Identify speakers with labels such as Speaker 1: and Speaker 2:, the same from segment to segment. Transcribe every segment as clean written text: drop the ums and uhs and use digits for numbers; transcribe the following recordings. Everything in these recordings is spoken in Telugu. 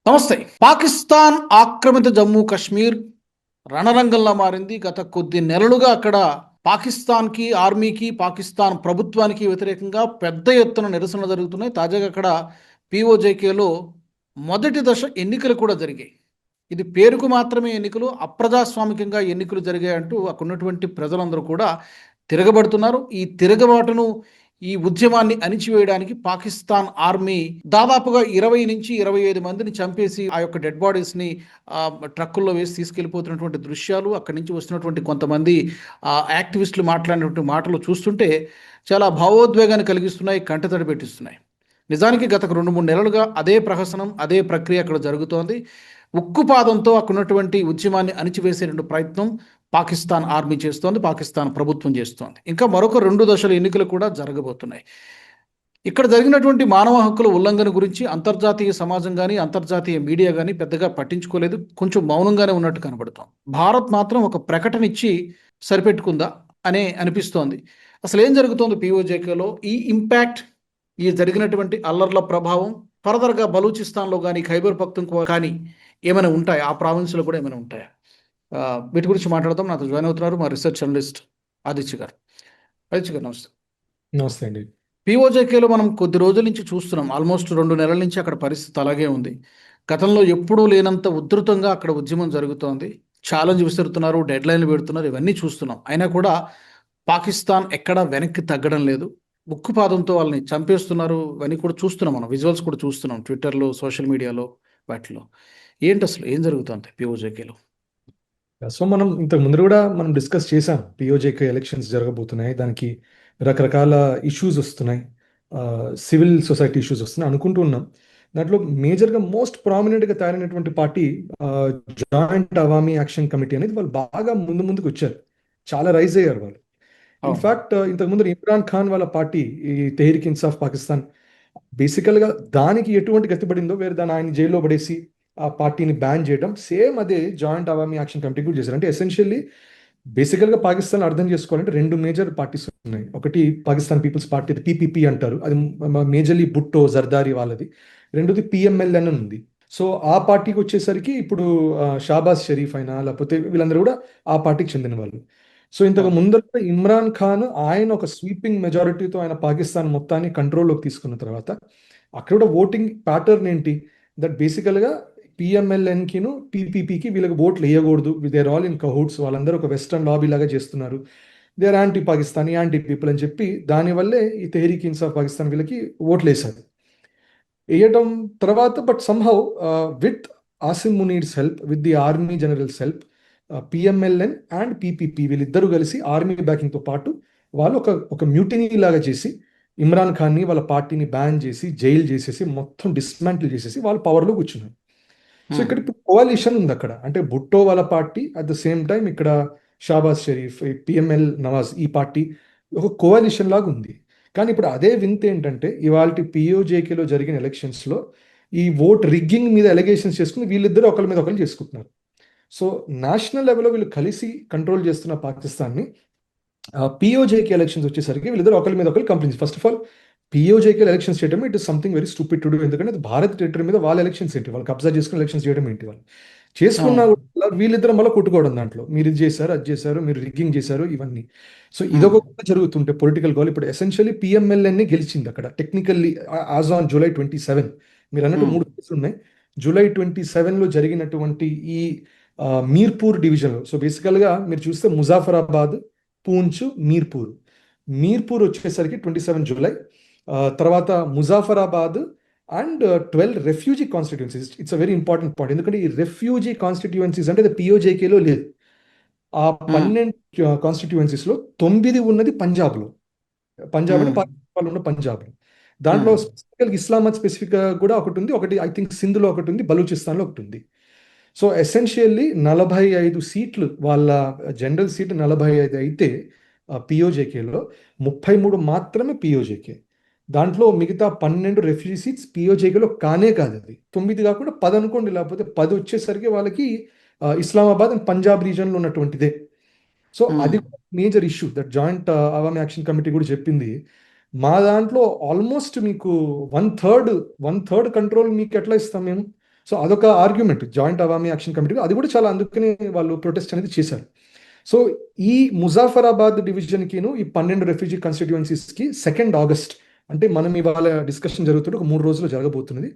Speaker 1: నమస్తే. పాకిస్తాన్ ఆక్రమిత జమ్మూ కాశ్మీర్ రణరంగంలా మారింది. గత కొద్ది నెలలుగా అక్కడ పాకిస్తాన్కి, ఆర్మీకి, పాకిస్తాన్ ప్రభుత్వానికి వ్యతిరేకంగా పెద్ద ఎత్తున నిరసనలు జరుగుతున్నాయి. తాజాగా అక్కడ పీఓజేకేలో మొదటి దశ ఎన్నికలు కూడా జరిగాయి. ఇది పేరుకు మాత్రమే ఎన్నికలు, అప్రజాస్వామికంగా ఎన్నికలు జరిగాయంటూ అక్కడ ఉన్నటువంటి ప్రజలందరూ కూడా తిరగబడుతున్నారు. ఈ తిరగబాటును, ఈ ఉద్యమాన్ని అణిచివేయడానికి పాకిస్తాన్ ఆర్మీ దాదాపుగా 20 నుంచి 25 మందిని చంపేసి ఆ యొక్క డెడ్ బాడీస్ని ట్రక్కుల్లో వేసి తీసుకెళ్ళిపోతున్నటువంటి దృశ్యాలు, అక్కడి నుంచి వస్తున్నటువంటి కొంతమంది యాక్టివిస్టులు మాట్లాడినటువంటి మాటలు చూస్తుంటే చాలా భావోద్వేగాన్ని కలిగిస్తున్నాయి, కంటతడి పెట్టిస్తున్నాయి. నిజానికి గత 2-3 నెలలుగా అదే ప్రహసనం, అదే ప్రక్రియ అక్కడ జరుగుతోంది. ఉక్కుపాదంతో అక్కడ ఉన్నటువంటి ఉద్యమాన్ని అణిచివేసే ప్రయత్నం పాకిస్తాన్ ఆర్మీ చేస్తోంది, పాకిస్తాన్ ప్రభుత్వం చేస్తోంది. ఇంకా మరొక 2 దశల ఎన్నికలు కూడా జరగబోతున్నాయి. ఇక్కడ జరిగినటువంటి మానవ హక్కుల ఉల్లంఘన గురించి అంతర్జాతీయ సమాజం కానీ, అంతర్జాతీయ మీడియా కానీ పెద్దగా పట్టించుకోలేదు. కొంచెం మౌనంగానే ఉన్నట్టు కనబడుతోంది. భారత్ మాత్రం ఒక ప్రకటన ఇచ్చి సరిపెట్టుకుందా అనే అనిపిస్తోంది. అసలు ఏం జరుగుతోంది పీఓజేకేలో? ఈ ఇంపాక్ట్, ఈ జరిగినటువంటి అల్లర్ల ప్రభావం ఫర్దర్గా బలూచిస్తాన్లో కానీ, ఖైబర్ పఖ్తూన్ఖ్వా కానీ ఏమైనా ఉంటాయా? ఆ ప్రావిన్స్లో కూడా ఏమైనా ఉంటాయా? వీటి గురించి మాట్లాడదాం. నాతో జాయిన్ అవుతున్నారు మా రీసెర్చ్ జర్నలిస్ట్ ఆదిత్య గారు. ఆదిత్య గారు నమస్తే.
Speaker 2: నమస్తే అండి.
Speaker 1: పీఓజేకేలో మనం కొద్ది రోజుల నుంచి చూస్తున్నాం. ఆల్మోస్ట్ 2 నెలల నుంచి అక్కడ పరిస్థితి అలాగే ఉంది. గతంలో ఎప్పుడూ లేనంత ఉధృతంగా అక్కడ ఉద్యమం జరుగుతోంది. ఛాలెంజ్ విసురుతున్నారు, డెడ్ లైన్లు పెడుతున్నారు, ఇవన్నీ చూస్తున్నాం. అయినా కూడా పాకిస్తాన్ ఎక్కడా వెనక్కి తగ్గడం లేదు. ఉక్కుపాదంతో వాళ్ళని చంపేస్తున్నారు. ఇవన్నీ కూడా చూస్తున్నాం, మనం విజువల్స్ కూడా చూస్తున్నాం ట్విట్టర్లో, సోషల్ మీడియాలో, వాటిలో. ఏంటి అసలు ఏం జరుగుతుంది పీఓజేకేలో?
Speaker 2: సో మనం ఇంతకు ముందు కూడా మనం డిస్కస్ చేసాం. పిఓజేకే ఎలక్షన్స్ జరగబోతున్నాయి, దానికి రకరకాల ఇష్యూస్ వస్తున్నాయి, సివిల్ సొసైటీ ఇష్యూస్ వస్తున్నాయి అనుకుంటూ ఉన్నాం. దాంట్లో మేజర్గా మోస్ట్ ప్రామినెంట్గా తయారైనటువంటి party joint Awami action committee అనేది. వాళ్ళు బాగా ముందుకు వచ్చారు, చాలా రైజ్ అయ్యారు వాళ్ళు. ఇన్ఫాక్ట్ ఇంతకుముందు ఇమ్రాన్ ఖాన్ వాళ్ళ పార్టీ, ఈ తెహ్రీక్ ఇన్సాఫ్ పాకిస్తాన్, బేసికల్గా దానికి ఎటువంటి గతిపడిందో వేరే దాన్ని ఆయన జైల్లో పడేసి ఆ పార్టీని బ్యాన్ చేయడం, సేమ్ అదే జాయింట్ అవామీ యాక్షన్ కమిటీ కూడా చేశారు. అంటే ఎసెన్షియల్లీ బేసికల్గా పాకిస్తాన్ అర్థం చేసుకోవాలంటే 2 మేజర్ పార్టీస్ ఉన్నాయి. ఒకటి పాకిస్తాన్ పీపుల్స్ పార్టీ, పీపీపీ అంటారు, అది మేజర్లీ భుట్టో జర్దారీ వాళ్ళది. రెండోది పిఎంఎల్ఎన్ ఉంది. సో ఆ పార్టీకి వచ్చేసరికి ఇప్పుడు షాబాజ్ షరీఫ్ అయినా లేకపోతే వీళ్ళందరూ కూడా ఆ పార్టీకి చెందిన వాళ్ళు. సో ఇంతకు ముందర ఇమ్రాన్ ఖాన్ ఆయన ఒక స్వీపింగ్ మెజారిటీతో ఆయన పాకిస్తాన్ మొత్తాన్ని కంట్రోల్లోకి తీసుకున్న తర్వాత అక్కడ కూడా ఓటింగ్ ప్యాటర్న్ ఏంటి, దట్ బేసికల్గా పిఎంఎల్ఎన్కిను పీపీపీకి వీళ్ళకి ఓట్లు వేయకూడదు, they are all in cahoots, వాళ్ళందరూ ఒక వెస్టర్న్ లాబీ లాగా చేస్తున్నారు, they are anti Pakistani, anti people అని చెప్పి దానివల్లే ఈ తెహ్రీక్ ఇన్సాఫ్ పాకిస్తాన్ వీళ్ళకి ఓట్లు వేశారు. వేయటం తర్వాత but somehow with Asim Munir's help, with the army generals help, PMLN and PPP వీళ్ళిద్దరూ కలిసి ఆర్మీ బ్యాకింగ్తో పాటు వాళ్ళు ఒక మ్యూటినీ లాగా చేసి ఇమ్రాన్ ఖాన్ని వాళ్ళ పార్టీని బ్యాన్ చేసి జైలు చేసేసి మొత్తం డిస్మాంటిల్ చేసేసి వాళ్ళు పవర్లో కూర్చున్నారు. సో ఇక్కడ ఇప్పుడు కోalition ఉంది అక్కడ. అంటే భుట్టో వాళ్ళ party, at the same time ఇక్కడ షాబాజ్ షరీఫ్, పిఎంఎల్ నవాజ్, ఈ పార్టీ ఒక కోalition లాగా ఉంది. కానీ ఇప్పుడు అదే వింత ఏంటంటే ఇవాళ పిఓజేకేలో జరిగిన ఎలక్షన్స్లో ఈ ఓట్ రిగ్గింగ్ మీద ఎలిగేషన్స్ చేసుకుని వీళ్ళిద్దరూ ఒకరి మీద ఒకరు చేసుకుంటున్నారు. సో నేషనల్ లెవెల్లో వీళ్ళు కలిసి కంట్రోల్ చేస్తున్న పాకిస్తాన్ని పిఓజేకే ఎలక్షన్స్ వచ్చేసరికి వీళ్ళిద్దరు ఒకరి మీద ఒకరు complaints. First of all POJK elections చేయడం it is something very stupid to do. ఎందుకంటే అది భారత్ టెరిటరీ మీద వాళ్ళ ఎలక్షన్స్ ఏంటి, వాళ్ళు కబ్జా చేసుకుని ఎలక్షన్స్ చేయడం ఏంటి, వాళ్ళు చేసుకున్నా కూడా వీళ్ళిద్దరు మళ్ళీ కొట్టుకోవడం, దాంట్లో మీరు ఇది చేశారు, అది చేశారు, మీరు రిగ్గింగ్ చేశారు, ఇవన్నీ. సో ఇదొక జరుగుతుంటే పొలిటికల్ గోల్. ఇప్పుడు ఎసెన్షియల్లీ పిఎంఎల్ఎన్ గెలిచింది అక్కడ టెక్నికల్లీ యాజ్ ఆన్ July 27. మీరు అన్నట్టు 3 కేసులు ఉన్నాయి. July 27లో జరిగినటువంటి ఈ మీర్పూర్ డివిజన్లో, సో బేసికల్గా మీరు చూస్తే ముజాఫరాబాద్, పూంచ్, మీర్పూర్ వచ్చేసరికి 27 జూలై, తర్వాత Muzaffarabad and 12 refugee constituencies. It's a very important point, ఎందుకంటే ఈ రెఫ్యూజీ కాన్స్టిట్యుయెన్సీస్ అంటే పిఓజేకేలో లేదు. ఆ 12 కాన్స్టిట్యుయెన్సీస్లో 9 ఉన్నది పంజాబ్లో. పంజాబ్ అంటే పాకిస్తాన్ ఉన్న పంజాబ్లో. దాంట్లో ఇస్లామాబాద్ స్పెసిఫిక్ కూడా ఒకటి ఉంది, ఒకటి ఐ థింక్ సింధులో ఒకటి ఉంది, బలూచిస్తాన్లో ఒకటి ఉంది. సో ఎసెన్షియల్లీ 45 సీట్లు, వాళ్ళ జనరల్ సీట్ 45 అయితే పిఓజేకేలో 33 మాత్రమే పిఓజేకే. దాంట్లో మిగతా 12 రెఫ్యూజీ సీట్స్ పిఓజేకేలో కానే కాదు. అది 9 కాకుండా 10 అనుకోండి, లేకపోతే 10 వచ్చేసరికి వాళ్ళకి ఇస్లామాబాద్ అండ్ పంజాబ్ రీజన్లో ఉన్నటువంటిదే. సో అది major issue that joint Awami action committee కూడా చెప్పింది. మా దాంట్లో ఆల్మోస్ట్ మీకు 1/3 కంట్రోల్ మీకు ఎట్లా ఇస్తాం మేము? సో అదొక argument joint Awami action committee, అది కూడా చాలా అందుకనే వాళ్ళు ప్రొటెస్ట్ అనేది చేశారు. సో ఈ ముజాఫరాబాద్ డివిజన్కిను ఈ 12 రెఫ్యూజీ కాన్స్టిట్యుయెన్సీస్కి 2 ఆగస్ట్, అంటే మనం ఇవాళ డిస్కషన్ జరుగుతుంటే ఒక 3 రోజులు జరగబోతున్నది.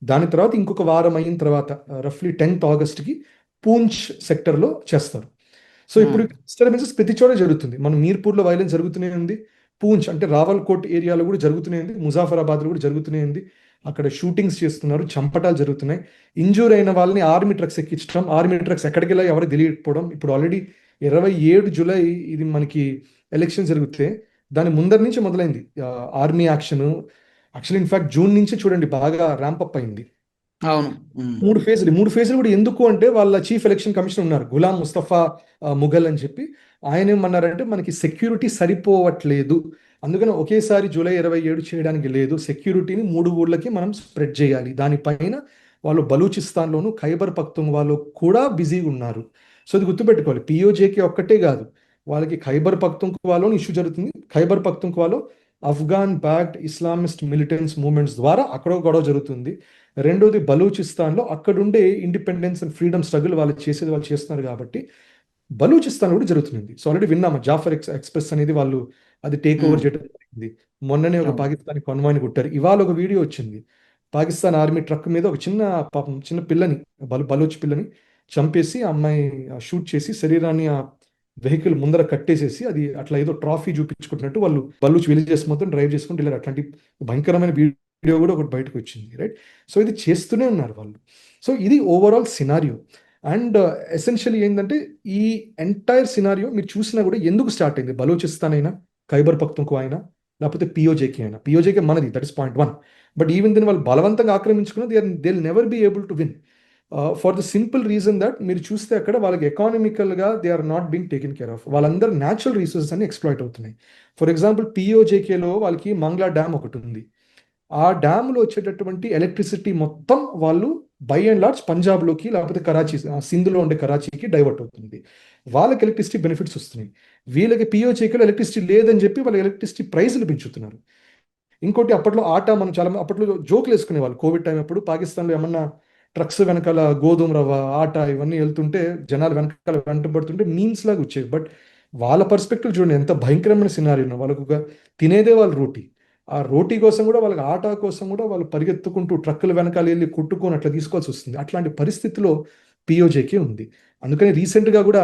Speaker 2: దాని తర్వాత ఇంకొక వారం అయిన తర్వాత రఫ్లీ 10th ఆగస్ట్కి పూంచ్ సెక్టర్లో చేస్తారు. సో ఇప్పుడు డిస్టర్బెన్సెస్ ప్రతి చోట జరుగుతుంది. మన మీర్పూర్లో వైలెన్స్ జరుగుతూనే ఉంది, పూంచ్ అంటే రావల్కోట్ ఏరియాలో కూడా జరుగుతూనే ఉంది, ముజాఫరాబాద్లో కూడా జరుగుతూనే ఉంది. అక్కడ షూటింగ్స్ చేస్తున్నారు, చంపటాలు జరుగుతున్నాయి. ఇంజూర్ అయిన వాళ్ళని ఆర్మీ ట్రక్స్ ఎక్కించడం, ఆర్మీ ట్రక్స్ ఎక్కడికి వెళ్ళా ఎవరికి తెలియకపోవడం. ఇప్పుడు ఆల్రెడీ 27 జూలై ఇది మనకి ఎలక్షన్ జరిగితే దాని ముందర నుంచి మొదలైంది army action. Actually in fact June నుంచి చూడండి బాగా ర్యాంప్ అయింది.
Speaker 1: అవును.
Speaker 2: 3 ఫేజులు కూడా ఎందుకు అంటే వాళ్ళ చీఫ్ ఎలక్షన్ కమిషనర్ ఉన్నారు గులాం ముస్తఫా ముఘల్ అని చెప్పి. ఆయన ఏమన్నారంటే మనకి సెక్యూరిటీ సరిపోవట్లేదు, అందుకని ఒకేసారి జూలై 27 చేయడానికి లేదు, సెక్యూరిటీని 3 ఊర్లకి మనం స్ప్రెడ్ చేయాలి. దానిపైన వాళ్ళు బలూచిస్తాన్లోను ఖైబర్ పఖ్తుంఖ్వాలో కూడా బిజీగా ఉన్నారు. సో అది గుర్తుపెట్టుకోవాలి, పిఓజేకి ఒక్కటే కాదు, వాళ్ళకి ఖైబర్ పఖ్తుంఖ్వాలోని ఇష్యూ జరుగుతుంది. ఖైబర్ పఖ్తుంఖ్వాలో Afghan backed Islamist militants movements ద్వారా అక్కడ గొడవ జరుగుతుంది. రెండోది బలూచిస్తాన్లో అక్కడుండే ఇండిపెండెన్స్ అండ్ ఫ్రీడమ్ స్ట్రగుల్ వాళ్ళు చేస్తున్నారు కాబట్టి బలూచిస్తాన్ కూడా జరుగుతుంది. సో ఆల్రెడీ విన్నాము జాఫర్ ఎక్స్ప్రెస్ అనేది వాళ్ళు అది టేక్ ఓవర్ చేయడం జరిగింది. మొన్ననే ఒక పాకిస్తానీ కాన్వాయ్ని కొట్టారు. ఇవాళ ఒక వీడియో వచ్చింది, పాకిస్తాన్ ఆర్మీ ట్రక్ మీద ఒక చిన్న పిల్లని బలూచ్ పిల్లని చంపేసి ఆ అమ్మాయి షూట్ చేసి శరీరాన్ని ఆ వెహికల్ ముందర కట్టేసేసి అది అట్లా ఏదో ట్రాఫీ చూపించుకుంటున్నట్టు వాళ్ళు బలూచ్ విలేజెస్ మొత్తం డ్రైవ్ చేసుకుంటూ వెళ్ళారు. అట్లాంటి భయంకరమైన వీడియో కూడా ఒకటి బయటకు వచ్చింది, రైట్? సో ఇది చేస్తూనే ఉన్నారు వాళ్ళు. సో ఇది ఓవరాల్ సినారియో. అండ్ ఎసెన్షియల్లీ ఏంటంటే ఈ ఎంటైర్ సినారియో మీరు చూసినా కూడా ఎందుకు స్టార్ట్ అయింది, బలూచిస్తాన్ అయినా ఖైబర్ పఖ్తుంఖ్వా అయినా లేకపోతే పిఓజేకి అయినా. పిఓజేకి మనది, that is point 1. But even దీన్ని వాళ్ళు బలవంతంగా ఆక్రమించుకున్న they will never be able to win for the simple reason that మీరు చూస్తే అక్కడ వాళ్ళకి ఎకానమికల్గా they are not being taken care of. వాళ్ళందరూ న్యాచురల్ రిసోర్సెస్ అన్ని ఎక్స్ప్లాయిట్ అవుతున్నాయి. ఫర్ ఎగ్జాంపుల్ పిఓజేకేలో వాళ్ళకి మంగ్లా డ్యామ్ ఒకటి ఉంది. ఆ డ్యామ్లో వచ్చేటటువంటి ఎలక్ట్రిసిటీ మొత్తం వాళ్ళు బై అండ్ లార్జ్ పంజాబ్లోకి లేకపోతే కరాచీ, సింధులో ఉండే కరాచీకి డైవర్ట్ అవుతుంది. వాళ్ళకి ఎలక్ట్రిసిటీ బెనిఫిట్స్ వస్తున్నాయి. వీళ్ళకి పిఓజేకేలో ఎలక్ట్రిసిటీ లేదని చెప్పి వాళ్ళకి ఎలక్ట్రిసిటీ ప్రైస్లు పెంచుతున్నారు. ఇంకోటి అప్పట్లో మనం చాలా అప్పట్లో జోకులు వేసుకునేవాళ్ళు కోవిడ్ టైం అప్పుడు పాకిస్తాన్లో ఏమన్నా ట్రక్స్ వెనకాల గోధుమ రవ్వ ఆట ఇవన్నీ వెళ్తుంటే జనాలు వెనకాల వెంటబడుతుంటే మీమ్స్ లాగా వచ్చేవి. బట్ వాళ్ళ పర్స్పెక్టివ్ చూడండి ఎంత భయంకరమైన సినారియో. వాళ్ళకు తినేదే వాళ్ళ రోటీ, ఆ రోటీ కోసం కూడా వాళ్ళకి ఆటా కోసం కూడా వాళ్ళు పరిగెత్తుకుంటూ ట్రక్కుల వెనకాల వెళ్ళి కొట్టుకొని అట్లా తీసుకోవాల్సి వస్తుంది. అట్లాంటి పరిస్థితిలో పిఓజేకే ఉంది. అందుకని రీసెంట్గా కూడా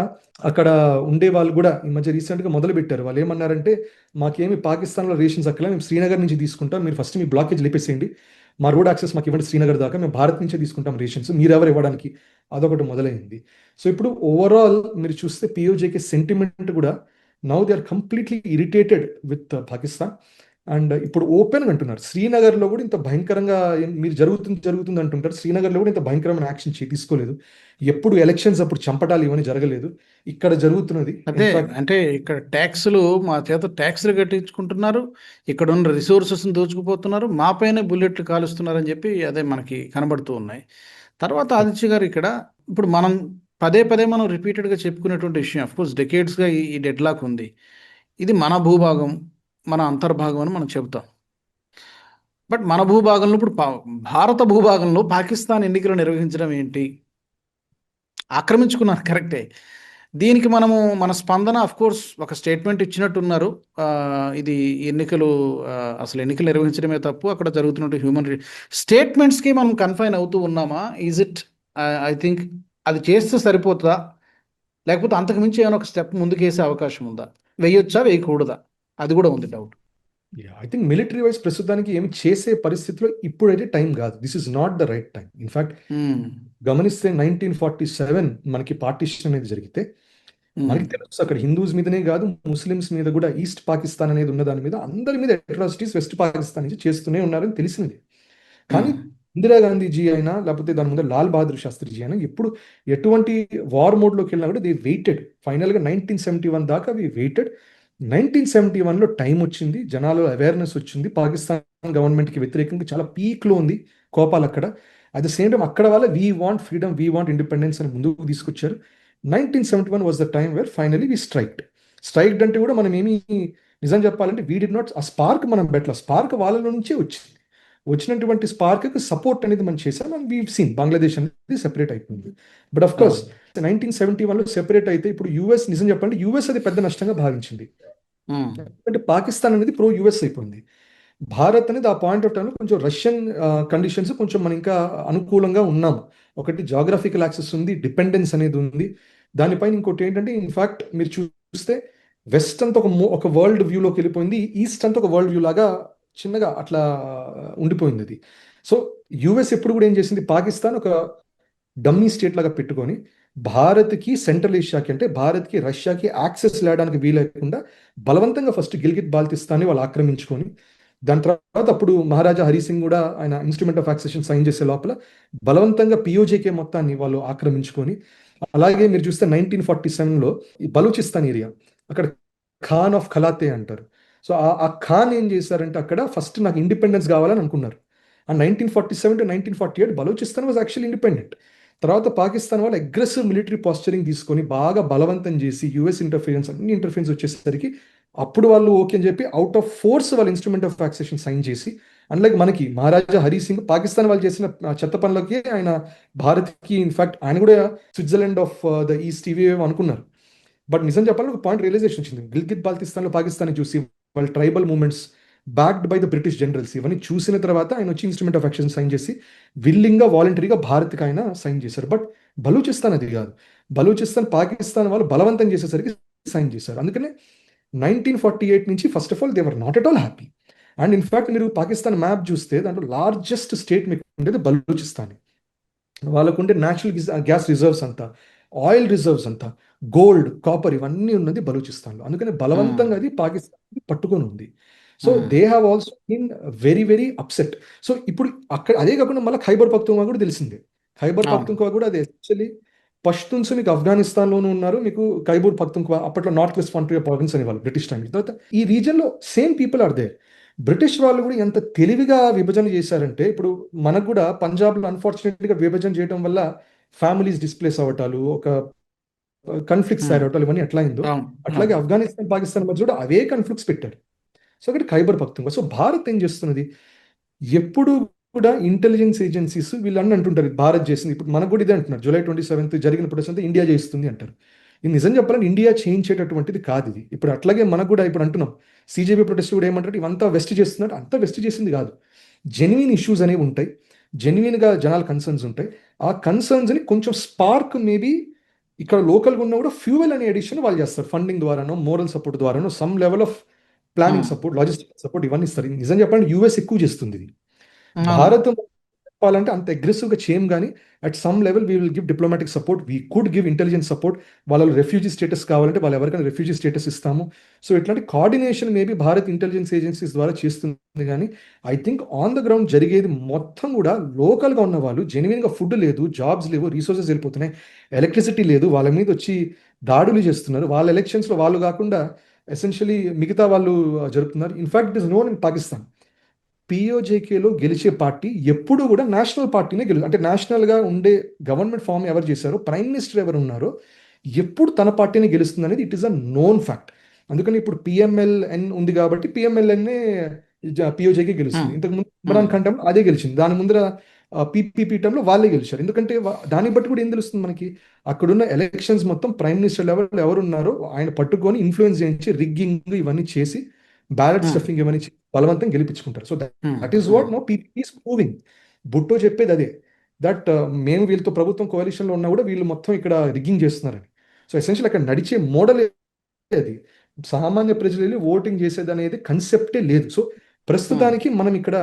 Speaker 2: అక్కడ ఉండే వాళ్ళు కూడా ఈ మధ్య రీసెంట్గా మొదలు పెట్టారు. వాళ్ళు ఏమన్నారంటే మాకేమి పాకిస్తాన్లో రేషన్స్ అక్కల, మేము శ్రీనగర్ నుంచి తీసుకుంటాం, మీరు ఫస్ట్ మీ బ్లాకేజ్ లేపేసేయండి, మా రోడ్ యాక్సెస్ మాకు ఇవ్వండి శ్రీనగర్ దాకా, మేము భారత్ నుంచే తీసుకుంటాం రేషన్స్, మీరెవరు ఇవ్వడానికి. అదొకటి మొదలైంది. సో ఇప్పుడు ఓవరాల్ మీరు చూస్తే పిఓజేకే సెంటిమెంట్ కూడా now they are completely irritated with Pakistan. And ఇప్పుడు ఓపెన్ అంటున్నారు శ్రీనగర్లో కూడా ఇంత భయంకరంగా మీరు జరుగుతుంది అంటుంటారు. శ్రీనగర్లో కూడా ఇంత భయంకరమైన యాక్షన్ తీసుకోలేదు. ఎప్పుడు ఎలక్షన్స్ అప్పుడు చంపటాలు ఇవన్నీ జరగలేదు, ఇక్కడ జరుగుతున్నది.
Speaker 1: అదే అంటే ఇక్కడ ట్యాక్సులు మా చేత ట్యాక్సులు కట్టించుకుంటున్నారు, ఇక్కడ ఉన్న రిసోర్సెస్ని దోచుకుపోతున్నారు, మా పైన బుల్లెట్లు కాలుస్తున్నారని చెప్పి అదే మనకి కనబడుతూ ఉన్నాయి. తర్వాత ఆదిత్య గారు ఇక్కడ ఇప్పుడు మనం పదే మనం రిపీటెడ్గా చెప్పుకునేటువంటి విషయం, అఫ్కోర్స్ డెకేడ్స్గా ఈ డెడ్ లాక్ ఉంది. ఇది మన భూభాగం, మన అంతర్భాగం అని మనం చెబుతాం. బట్ మన భూభాగంలో ఇప్పుడు భారత భూభాగంలో పాకిస్తాన్ ఎన్నికలు నిర్వహించడం ఏంటి? ఆక్రమించుకున్నారు కరెక్టే. దీనికి మన స్పందన అఫ్కోర్స్ ఒక స్టేట్మెంట్ ఇచ్చినట్టున్నారు. ఇది ఎన్నికలు అసలు ఎన్నికలు నిర్వహించడమే తప్పు, అక్కడ జరుగుతున్నట్టు హ్యూమన్ స్టేట్మెంట్స్కి మనం కన్ఫైన్ అవుతూ ఉన్నామా? ఈజ్ ఇట్ ఐ థింక్ అది చేస్తే సరిపోతుందా, లేకపోతే అంతకుమించి ఏమైనా ఒక స్టెప్ ముందుకేసే అవకాశం ఉందా? వేయొచ్చా, వేయకూడదా? అది కూడా ఉంది doubt.
Speaker 2: I think military wise ప్రస్తుతానికి ఏమి చేసే పరిస్థితిలో ఇప్పుడైతే టైం కాదు. This is not the right time. In fact గమనిస్తే 1947 మనకి పార్టిషన్ అనేది జరిగితే మనకి తెలుసు అక్కడ హిందూస్ మీదనే కాదు ముస్లిమ్స్ మీద కూడా ఈస్ట్ పాకిస్తాన్ అనేది ఉన్న దాని మీద అందరి మీద అట్రాసిటీస్ వెస్ట్ పాకిస్తాన్ నుంచి చేస్తూనే ఉన్నారని తెలిసింది. కానీ ఇందిరాగాంధీజీ అయినా లేకపోతే దాని ముందు లాల్ బహదూర్ శాస్త్రిజీ అయినా ఎప్పుడు ఎటువంటి వార్ మోడ్లోకి వెళ్ళినా కూడా దే వెయిటెడ్. ఫైనల్గా 1971 దాకా అవి వెయిటెడ్. 1971లో టైం వచ్చింది, జనాల్లో అవేర్నెస్ వచ్చింది, పాకిస్తాన్ గవర్నమెంట్కి వ్యతిరేకంగా చాలా పీక్లో ఉంది కోపాలు అక్కడ. అట్ ద సేమ్ టైం అక్కడ వాళ్ళ we want freedom, we want independence అని ముందుకు తీసుకొచ్చారు. 1971 was the time where finally we striked అంటే కూడా మనం ఏమి నిజం చెప్పాలంటే వీ డి నాట్ ఆ స్పార్క్ మనం పెట్టాల, స్పార్క్ వాళ్ళలో నుంచే వచ్చింది. వచ్చినటువంటి స్పార్క్కి సపోర్ట్ అనేది మనం చేసాం అండ్ వీ సీన్ బంగ్లాదేశ్ అనేది సెపరేట్ అయిపోయింది. బట్ అఫ్ కోర్స్ 1971లో సెపరేట్ అయితే ఇప్పుడు యుఎస్ నిజం చెప్పండి యుఎస్ అది పెద్ద నష్టంగా భావించింది.
Speaker 1: ఉమ్,
Speaker 2: ఎందుకంటే పాకిస్తాన్ అనేది ప్రో యుఎస్ అయిపోయింది. భారత్ అనేది ఆ పాయింట్ ఆఫ్ టైంలో కొంచెం రష్యన్ కండిషన్స్ కొంచెం మనం ఇంకా అనుకూలంగా ఉన్నాం. ఒకటి జాగ్రఫికల్ యాక్సెస్ ఉంది, డిపెండెన్స్ అనేది ఉంది. దానిపైన ఇంకోటి ఏంటంటే ఇన్ఫాక్ట్ మీరు చూస్తే వెస్ట్ అంతా ఒక వరల్డ్ వ్యూలోకి వెళ్ళిపోయింది, ఈస్ట్ అంతా ఒక వరల్డ్ వ్యూ లాగా చిన్నగా అట్లా ఉండిపోయింది అది. సో యుఎస్ ఎప్పుడు కూడా ఏం చేసింది, పాకిస్తాన్ ఒక డమ్మీ స్టేట్ లాగా పెట్టుకొని భారత్కి సెంట్రల్ ఏషియాకి అంటే భారత్కి రష్యాకి యాక్సెస్ లేడానికి వీలేకుండా బలవంతంగా ఫస్ట్ గిల్గిట్ బాల్తిస్తాన్ని వాళ్ళు ఆక్రమించుకొని దాని తర్వాత అప్పుడు మహారాజా హరి సింగ్ కూడా ఆయన ఇన్స్ట్రుమెంట్ ఆఫ్ యాక్సెషన్ సైన్ చేసే లోపల బలవంతంగా పిఓజేకే మొత్తాన్ని వాళ్ళు ఆక్రమించుకొని, అలాగే మీరు చూస్తే 1947లో ఈ బలూచిస్తాన్ ఏరియా అక్కడ ఖాన్ ఆఫ్ ఖలాతే అంటారు. సో ఆ ఖాన్ ఏం చేశారంటే అక్కడ ఫస్ట్ నాకు ఇండిపెండెన్స్ కావాలని అనుకున్నారు. And 1947 to 1948 Balochistan was actually independent. తర్వాత పాకిస్తాన్ వాళ్ళు అగ్రెసివ్ మిలిటరీ పాస్చరింగ్ తీసుకొని బాగా బలవంతం చేసి యుఎస్ ఇంటర్ఫిరెన్స్ అన్ని ఇంటర్ఫిరెన్స్ వచ్చేసరికి అప్పుడు వాళ్ళు ఓకే అని చెప్పి అవుట్ ఆఫ్ ఫోర్స్ వాళ్ళు ఇన్స్ట్రుమెంట్ ఆఫ్ టాక్సేషన్ సైన్ చేసి, అన్లైక్ మనకి మహారాజా హరి సింగ్ పాకిస్తాన్ వాళ్ళు చేసిన చెత్త పనులకి ఆయన భారత్కి ఇన్ఫాక్ట్ ఆయన కూడా స్విట్జర్లాండ్ ఆఫ్ ద ఈస్ట్ ఇవి అనుకున్నారు. బట్ నిజం చెప్పాలని ఒక పాయింట్ రియలైజేషన్ వచ్చింది, గిల్గిట్ బాల్తిస్తాన్లో పాకిస్తాన్ చూసి వాళ్ళ tribal movements backed by the British generals ఇవన్నీ చూసిన తర్వాత ఆయన వచ్చి ఇన్స్ట్రుమెంట్ ఆఫ్ యాక్షన్ సైన్ చేసి విల్లింగ్గా వాలంటరీగా భారత్కి ఆయన సైన్ చేశారు. బట్ బలూచిస్తాన్ అది కాదు, బలూచిస్తాన్ పాకిస్తాన్ వాళ్ళు బలవంతం చేసేసరికి సైన్ చేశారు. అందుకనే 1948 నుంచి first of all they were not at all happy. And in fact మీరు పాకిస్తాన్ మ్యాప్ చూస్తే దాంట్లో లార్జెస్ట్ స్టేట్ మీకు ఉండేది బలూచిస్తాన్. వాళ్ళకుండే న్యాచురల్ గ్యాస్ రిజర్వ్స్ అంతా, ఆయిల్ రిజర్వ్స్ అంతా, గోల్డ్ కాపర్ ఇవన్నీ ఉన్నది బలూచిస్తాన్లో. అందుకని బలవంతంగా అది పాకిస్తాన్ పట్టుకొని ఉంది. So they have also been very very upset. So ఇప్పుడు అక్కడ అదే కాకుండా మళ్ళీ ఖైబర్ పఖ్తూన్ఖ్వా కూడా తెలిసిందే. ఖైబర్ పఖ్తూన్ఖ్వా కూడా అది ఎస్పెషల్లీ పష్తున్స్ మీకు ఆఫ్ఘనిస్తాన్లోనూ ఉన్నారు, మీకు ఖైబర్ పఖ్తూన్ఖ్వా అప్పట్లో నార్త్ వెస్ట్ ఫ్రంటియర్ ప్రావిన్స్ అనేవాళ్ళు బ్రిటిష్ టైం. తర్వాత ఈ రీజన్లో same people are there. British వాళ్ళు కూడా ఎంత తెలివిగా విభజన చేశారంటే ఇప్పుడు మనకు కూడా పంజాబ్లో అన్ఫార్చునేట్గా విభజన చేయడం వల్ల ఫ్యామిలీస్ డిస్ప్లేస్ అవ్వటాలు, ఒక కన్ఫ్లిక్ట్స్ తయారవటాలు ఇవన్నీ ఎట్లా అయిందో అట్లాగే ఆఫ్ఘనిస్తాన్ పాకిస్తాన్ మధ్య కూడా అవే కన్ఫ్లిక్ట్స్ పెట్టారు. సో అక్కడ ఖైబర్ పఖ్తూన్ఖ్వా. సో భారత్ ఏం చేస్తున్నది, ఎప్పుడు కూడా ఇంటెలిజెన్స్ ఏజెన్సీస్ వీళ్ళు అన్నీ అంటుంటారు భారత్ చేసింది, ఇప్పుడు మనకు కూడా ఇదే అంటున్నారు, జూలై 27th జరిగిన ప్రొటెస్ట్ అంతా ఇండియా చేస్తుంది అంటారు. ఇది నిజం చెప్పాలని ఇండియా చేయించేటటువంటిది కాదు ఇది. ఇప్పుడు అట్లాగే మనకు కూడా ఇప్పుడు అంటున్నాం సిజేపీ ప్రొటెస్ట్ కూడా ఏమంటారు ఇవంతా వెస్ట్ చేస్తున్నారు, అంతా వెస్ట్ చేసింది కాదు. జెన్యున్ ఇష్యూస్ అనేవి ఉంటాయి, జెన్యున్గా జనాల కన్సర్న్స్ ఉంటాయి. ఆ కన్సర్న్స్ని కొంచెం స్పార్క్ మేబీ ఇక్కడ లోకల్గా ఉన్న కూడా ఫ్యూవెల్ అనే ఎడిషన్ వాళ్ళు చేస్తారు, ఫండింగ్ ద్వారానో మోరల్ సపోర్ట్ ద్వారానో some level of planning support, logistic support ఇవన్నీ ఇస్తారు. నిజం చెప్పండి యుఎస్ ఎక్కువ చేస్తుంది ఇది. భారత్ చెప్పాలంటే అంత అగ్రెసివ్గా చేయం, కానీ at some level we will give diplomatic support, we could give intelligence support. వాళ్ళ రెఫ్యూజీ స్టేటస్ కావాలంటే వాళ్ళు ఎవరికైనా రెఫ్యూజీ స్టేటస్ ఇస్తాము. సో ఇట్లాంటి coordination maybe Bharat intelligence agencies ద్వారా చేస్తుంది. కానీ I think on the ground జరిగేది మొత్తం కూడా లోకల్గా ఉన్న వాళ్ళు జెన్యున్గా ఫుడ్ లేదు, జాబ్స్ లేవు, రీసోర్సెస్ వెళ్ళిపోతున్నాయి, ఎలక్ట్రిసిటీ లేదు, వాళ్ళ మీద వచ్చి దాడులు చేస్తున్నారు. వాళ్ళ ఎలక్షన్స్లో వాళ్ళు కాకుండా ఎసెన్షియలీ మిగతా వాళ్ళు జరుపుతున్నారు. In fact it is known in Pakistan పిఓజేకేలో గెలిచే పార్టీ ఎప్పుడు కూడా నేషనల్ పార్టీనే అంటే నేషనల్గా ఉండే గవర్నమెంట్ ఫామ్ ఎవరు చేశారో, ప్రైమ్ మినిస్టర్ ఎవరు ఉన్నారో ఎప్పుడు తన పార్టీనే గెలుస్తుంది అనేది it is a known fact. అందుకని ఇప్పుడు పిఎంఎల్ఎన్ ఉంది కాబట్టి పిఎంఎల్ఎన్నే పిఓజేకే గెలుస్తుంది. ఇంతకుముందు ఇమ్రాన్ ఖాన్ టైంలో అదే గెలిచింది, దాని ముందర పీపీపీ టైంలో వాళ్ళే గెలిచారు. ఎందుకంటే దాన్ని బట్టి కూడా ఏం తెలుస్తుంది మనకి, అక్కడున్న ఎలక్షన్స్ మొత్తం ప్రైమ్ మినిస్టర్ లెవెల్ ఎవరు ఉన్నారో ఆయన పట్టుకొని ఇన్ఫ్లుయెన్స్ చేయించి రిగ్గింగ్ ఇవన్నీ చేసి బ్యాలెట్ స్టఫింగ్ ఇవన్నీ బలవంతం గెలిపించుకుంటారు. So that is what no PP is proving. Bhutto చెప్పేది అదే, దట్ మేము వీళ్ళతో ప్రభుత్వం కోalitionలో ఉన్నా కూడా వీళ్ళు మొత్తం ఇక్కడ రిగ్గింగ్ చేస్తున్నారని. సో ఎసెన్షియల్ అక్కడ నడిచే మోడల్ అది, సామాన్య ప్రజలు వెళ్ళి ఓటింగ్ చేసేది అనేది కన్సెప్టే లేదు. సో ప్రస్తుతానికి మనం ఇక్కడ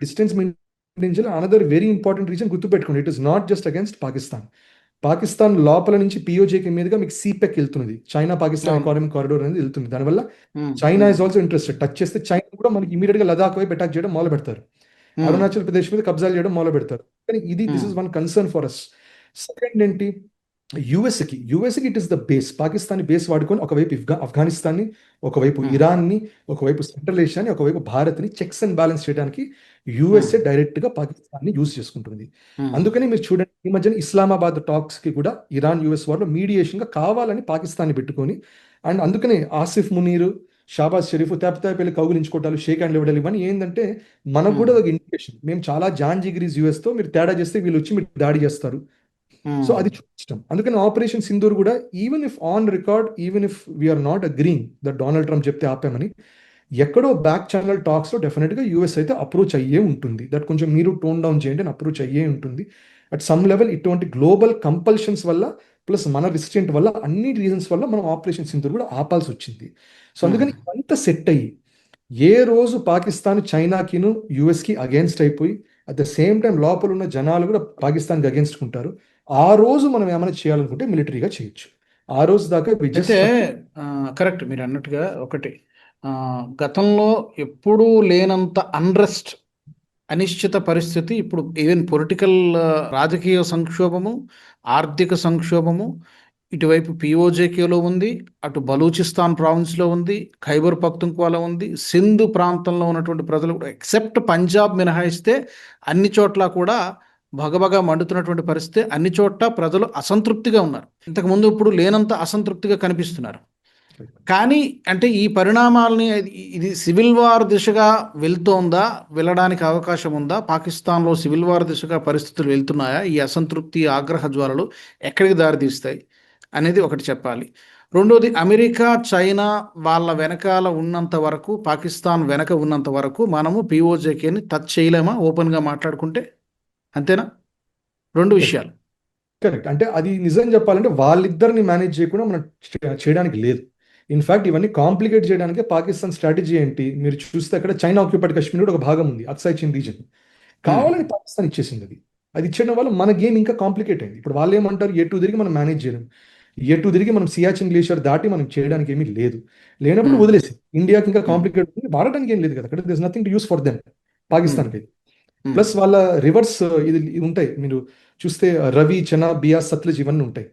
Speaker 2: డిస్టెన్స్ మెయింటైన్ చేయాలి. అనదర్ వెరీ ఇంపార్టెంట్ రీజన్ గుర్తుపెట్టుకోండి, it is not just against Pakistan. Pakistan లోపల నుంచి పిఓజేకి మీదుగా మీకు సిపెక్ వెళ్తున్నది, చైనా పాకిస్తాన్ ఎకానమిక్ కారిడోర్ అనేది వెళ్తుంది. దానివల్ల China is also interested. Touch చేస్తే చైనా కూడా మనకి ఇమీడియట్ గా లదాఖ్ వైపు అటాక్ చేయడం మొదలు పెడతారు, అరుణాచల్ ప్రదేశ్ మీద కబ్జాలు చేయడం మొదలు పెడతారు. కానీ this is one concern for us. Second ఏంటి, యుఎస్కి it is the base. Pakistan base వాడుకొని ఒకవైపు ఆఫ్ఘనిస్తాన్ని, ఒకవైపు ఇరాన్ని, ఒకవైపు సెంట్రల్ ఏషియాని, ఒకవైపు భారత్ని చెక్స్ అండ్ బ్యాలెన్స్ చేయడానికి యుఎస్ఏ డైరెక్ట్ గా పాకిస్తాన్ని యూజ్ చేసుకుంటుంది. అందుకని మీరు చూడండి ఈ మధ్యన ఇస్లామాబాద్ టాక్స్ కి కూడా ఇరాన్ యుఎస్ వారిలో మీడియేషన్ గా కావాలని పాకిస్తాన్ని పెట్టుకొని, అండ్ అందుకనే ఆసిఫ్ మునీర్, షాబాజ్ షరీఫ్ తేప వెళ్ళి కౌగులించుకోవటాలు, షేక్ హ్యాండ్లు ఇవ్వడాలు, ఇవన్నీ ఏంటంటే మనకు కూడా ఒక ఇండికేషన్. మేము చాలా జాన్ జిగ్రీస్ యుఎస్ తో, మీరు తేడా చేస్తే వీళ్ళు వచ్చి మీరు దాడి చేస్తారు. సో అది చూపించడం. అందుకని ఆపరేషన్ సింధూర్ కూడా even if on record, even if we are not agreeing that Donald Trump చెప్తే ఆపామని, ఎక్కడో బ్యాక్ ఛానల్ టాక్స్ లో డెఫినెట్ గా యూఎస్ అయితే అప్రోచ్ అయ్యే ఉంటుంది. దట్ కొంచెం మీరు టోన్ డౌన్ చేయండి అని అప్రోచ్ అయ్యే ఉంటుంది. అట్ సమ్ లెవెల్ ఇటువంటి గ్లోబల్ కంపల్షన్స్ వల్ల ప్లస్ మన రిస్ట్రెంట్ వల్ల, అన్ని రీజన్స్ వల్ల మనం ఆపరేషన్ సింధూర్ కూడా ఆపాల్సి వచ్చింది. సో అందుకని అంత సెట్ అయ్యి ఏ రోజు పాకిస్తాన్ చైనాకిను యుఎస్కి అగేన్స్ట్ అయిపోయి అట్ ద సేమ్ టైం లోపల ఉన్న జనాలు కూడా పాకిస్తాన్కి అగేన్స్ట్ ఉంటారు, ఆ రోజు మనం ఏమైనా చేయాలనుకుంటే మిలిటరీగా చేయొచ్చు. ఆ రోజు దాకా
Speaker 1: అయితే కరెక్ట్ మీరు అన్నట్టుగా ఒకటి, గతంలో ఎప్పుడూ లేనంత అన్రెస్ట్, అనిశ్చిత పరిస్థితి ఇప్పుడు ఈవెన్ పొలిటికల్, రాజకీయ సంక్షోభము, ఆర్థిక సంక్షోభము ఇటువైపు పిఓజేకేలో ఉంది, అటు బలూచిస్తాన్ ప్రావిన్స్లో ఉంది, ఖైబర్ పఖ్తుంఖ్వాలో ఉంది, సింధు ప్రాంతంలో ఉన్నటువంటి ప్రజలు కూడా ఎక్సెప్ట్ పంజాబ్ మినహాయిస్తే అన్ని చోట్ల కూడా భగభగా మండుతున్నటువంటి పరిస్థితి. అన్ని చోట్ల ప్రజలు అసంతృప్తిగా ఉన్నారు. ఇంతకుముందు ఇప్పుడు లేనంత అసంతృప్తిగా కనిపిస్తున్నారు. కానీ అంటే ఈ పరిణామాలని, ఇది సివిల్ వార్ దిశగా వెళ్తోందా, వెళ్ళడానికి అవకాశం ఉందా? పాకిస్తాన్లో సివిల్ వార్ దిశగా పరిస్థితులు వెళ్తున్నాయా? ఈ అసంతృప్తి, ఆగ్రహ జ్వాలలు ఎక్కడికి దారితీస్తాయి అనేది ఒకటి చెప్పాలి. రెండోది, అమెరికా, చైనా వాళ్ళ వెనకాల ఉన్నంత వరకు, పాకిస్తాన్ వెనక ఉన్నంత వరకు మనము పిఓజేకేని టచ్ చేయలేమా ఓపెన్గా మాట్లాడుకుంటే? అంతేనా? రెండు విషయాలు.
Speaker 2: కరెక్ట్. అంటే అది నిజం చెప్పాలంటే వాళ్ళిద్దరిని మేనేజ్ చేయకుండా మనం చేయడానికి లేదు. ఇన్ఫాక్ట్ ఇవన్నీ కాంప్లికేట్ చేయడానికి పాకిస్తాన్ స్ట్రాటజీ ఏంటి మీరు చూస్తే, అక్కడ చైనా ఆక్యుపైడ్ కాశ్మీర్ కూడా ఒక భాగం ఉంది, అక్సాయ్ చిన్ రీజన్. కావాలని పాకిస్తాన్ ఇచ్చేసింది అది. అది ఇచ్చడం వల్ల మన గేమ్ ఇంకా కాంప్లికేట్ అయింది. ఇప్పుడు వాళ్ళు ఏమంటారు, ఎటు తిరిగి మనం మేనేజ్ చేయలేం, ఎటు తిరిగి మనం సియాచిన్ గ్లేషియర్ దాటి మనం చేయడానికి ఏమీ లేదు. లేనప్పుడు వదిలేసి ఇండియాకి ఇంకా కాంప్లికేట్ ఉంది, వాడడానికి ఏం లేదు కదా అక్కడ. This nothing to use for them, పాకిస్తాన్కి. ప్లస్ వాళ్ళ రివర్స్ ఇది ఉంటాయి, మీరు చూస్తే రవి, చెనాబ్, బియాస్, సత్లజ్ ఇవన్నీ ఉంటాయి.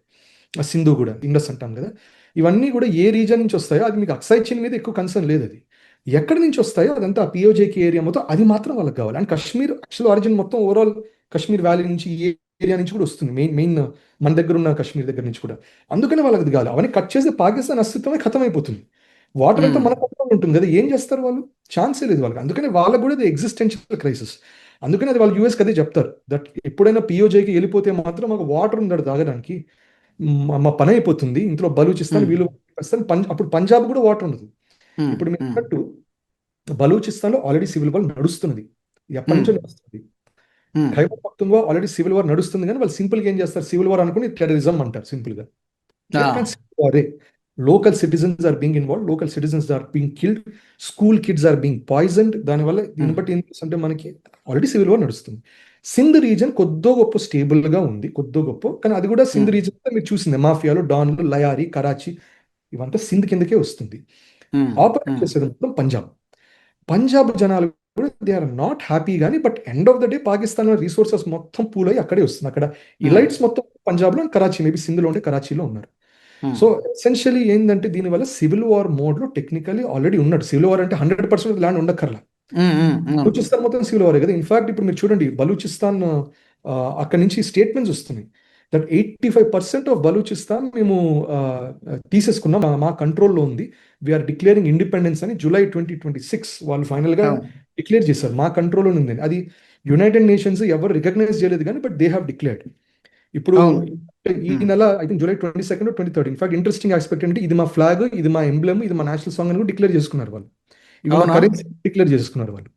Speaker 2: సింధు కూడా, ఇండస్ అంటాం కదా, ఇవన్నీ కూడా ఏ రీజన్ నుంచి వస్తాయో అది మీకు అక్సాయ్ చిన్ మీద ఎక్కువ కన్సర్న్ లేదు. అది ఎక్కడి నుంచి వస్తాయో అదంతా పిఓజేకి ఏరియా మొత్తం అది మాత్రం వాళ్ళకి కావాలి. అండ్ కాశ్మీర్ యాక్చువల్ ఆరిజిన్ మొత్తం ఓవరాల్ కాశ్మీర్ వ్యాలీ నుంచి, ఏ ఏరియా నుంచి కూడా వస్తుంది, మెయిన్ మన దగ్గర ఉన్న కాశ్మీర్ దగ్గర నుంచి కూడా. అందుకని వాళ్ళకి అది కావాలి. అవన్నీ కట్ చేస్తే పాకిస్తాన్ అస్తిత్వమే ఖతం అయిపోతుంది. వాటర్ అంతా మన పక్కన ఉంటుంది కదా, ఏం చేస్తారు వాళ్ళు? ఛాన్సే లేదు వాళ్ళకి. అందుకని వాళ్ళకు కూడా ఇది ఎగ్జిస్టెన్షియల్ క్రైసిస్. అందుకని అది వాళ్ళు యూఎస్కి అదే చెప్తారు, దట్ ఎప్పుడైనా పిఓజేకి వెళ్ళిపోతే మాత్రం మాకు వాటర్ ఉండాలి తాగడానికి, మా పని అయిపోతుంది, ఇంట్లో బలూచిస్తాన్ వీళ్ళు అప్పుడు పంజాబ్ కూడా వాటర్ ఉండదు. ఇప్పుడు మీరు అన్నట్టు బలూచిస్తాన్ లో ఆల్రెడీ సివిల్ వార్ నడుస్తున్నది, ఎప్పటి నుంచో నడుస్తుంది. Khyber Pakhtunkhwa already civil war నడుస్తుంది, కానీ వాళ్ళు సింపుల్ గా ఏం చేస్తారు, సివిల్ వార్ అనుకుని టెర్రరిజం అంటారు సింపుల్ గా. Local citizens are being involve, local citizens are being killed, school kids are being poisoned. దానివల్ల దీన్ని బట్టి ఏం అంటే మనకి ఆల్రెడీ సివిల్ వార్ నడుస్తుంది. సింధ్ రీజన్ కొద్దో గొప్ప స్టేబుల్ గా ఉంది, కొద్దో గొప్ప. కానీ అది కూడా సింధ్ రీజన్ మీరు చూసింది, మాఫియాలు, డాన్లు, లయారి, కరాచీ ఇవంతా సింధ్ కిందకే వస్తుంది. ఆపరేట్ చేసేది మొత్తం పంజాబ్ జనాలు కూడా దే ఆర్ నాట్ హ్యాపీ. కానీ but end of the day Pakistan resources మొత్తం పూల్ అయ్యి అక్కడే వస్తుంది. అక్కడ ఇలైట్స్ మొత్తం పంజాబ్ లో, కరాచీ, మేబీ సింధ్ లో ఉంటే కరాచీలో ఉన్నారు. సో ఎసెన్షియలీ ఏంటంటే దీనివల్ల సివిల్ వార్ మోడ్ లో టెక్నికలీ ఆల్రెడీ ఉన్నాడు. సివిల్ వార్ అంటే 100% ల్యాండ్ ఉండక్కర్లా, బలూచిస్తాన్ మొత్తం సివిల్ వారే కదా. ఇన్ఫాక్ట్ ఇప్పుడు మీరు చూడండి, బలూచిస్తాన్ అక్కడి నుంచి స్టేట్మెంట్స్ వస్తున్నాయి దట్ 85% ఆఫ్ బలూచిస్తాన్ మేము తీసేసుకున్నాం, మా కంట్రోల్లో ఉంది, వీఆర్ డిక్లేరింగ్ ఇండిపెండెన్స్ అని July 2026 వాళ్ళు ఫైనల్ గా డిక్లేర్ చేశారు, మా కంట్రోల్లో ఉంది. అది యునైటెడ్ నేషన్స్ ఎవరు రికగ్నైజ్ చేయలేదు కానీ బట్ దే హ్యావ్ డిక్లేర్డ్. ఇప్పుడు ఈ నెల I think July 22nd or 23rd, in fact interesting aspect అంటే ఇది మా ఫ్లాగ్, ఇది మా ఎంబ్లెమ్, ఇది మా నేషనల్ సాంగ్ అని కూడా డిక్లేర్ చేసుకున్నారు వాళ్ళు. కరెన్సీ డిక్లేర్ చేసుకున్నారు వాళ్ళు.